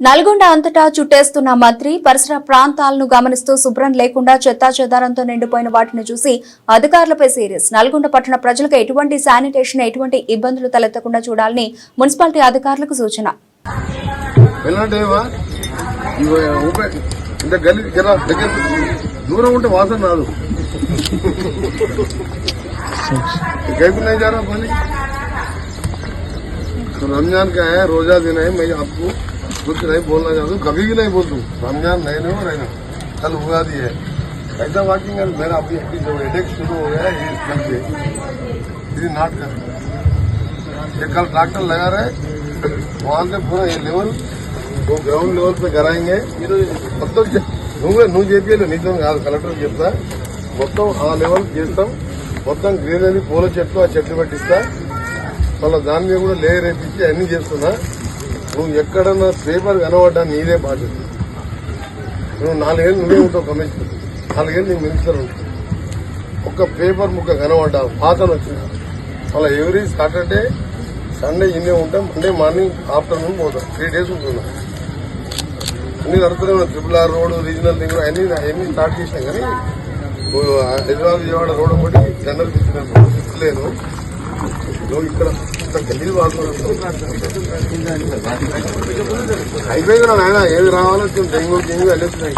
నల్గొండ అంతటా చుట్టేస్తున్న మంత్రి పరిసర ప్రాంతాలను గమనిస్తూ శుభ్రం లేకుండా చెత్తాచెదారంతో నిండిపోయిన వాటిని చూసి అధికారులపై సీరియస్. నల్గొండ పట్టణ ప్రజలకు ఎటువంటి శానిటేషన్ ఎటువంటి ఇబ్బందులు తలెత్తకుండా చూడాలని మున్సిపాలిటీ అధికారులకు సూచన. रमजान का है, रोजा दिन है, मैं आपको कुछ नहीं बोलना चाहता हूँ, कभी भी नहीं बोलता हूँ. रमजान नहीं हो रहना, कल उगादी है. ऐसा वॉकिंग है, मेरा अभी जो हेडेक शुरू हो गया है ये नाट कर. ये कल ट्रैक्टर लगा रहे, वहाँ से पूरा ये लेवल वो ग्राउंड लेवल पे कराएंगे. మొత్తం నువ్వు చేపియాలి, నీతో కాదు, కలెక్టర్ చెప్తా. మొత్తం ఆ లెవెల్ చేస్తాం. మొత్తం గ్రీనరీ పూల చెట్లు ఆ చెట్లు పెట్టిస్తా. మళ్ళీ దాని మీద కూడా లేయర్ వేపించి అన్ని చేస్తున్నా. నువ్వు ఎక్కడన్నా పేపర్ కనబడ్డా నీదే బాధ్యత. నువ్వు 4 ఏళ్ళు నువ్వే ఉంటావు కమిషనర్, 4 ఏళ్ళు నీకు మినిస్టర్ ఉంటుంది. ఒక్క పేపర్ ముక్క కనబడ్డా పాతను వచ్చింది. మళ్ళీ ఎవ్రీ సాటర్డే సండే ఇన్నే ఉంటాం. మండే మార్నింగ్ ఆఫ్టర్నూన్ పోతాం. 3 days ఉంటున్నాం. అన్ని నడుస్తూనే ఉన్నాయి. RRR రోడ్, రీజనల్ లింక్ అన్ని స్టార్ట్ చేసినాం. కానీ హైదరాబాద్ విజయవాడ రోడ్ ఒకటి టెండర్ ఇచ్చలేదు. నువ్వు ఇక్కడ గల్లీలు అయిపోయింది. నాయన ఏది రావాలో డెంగ్యూ వెళ్ళొస్తున్నాయి.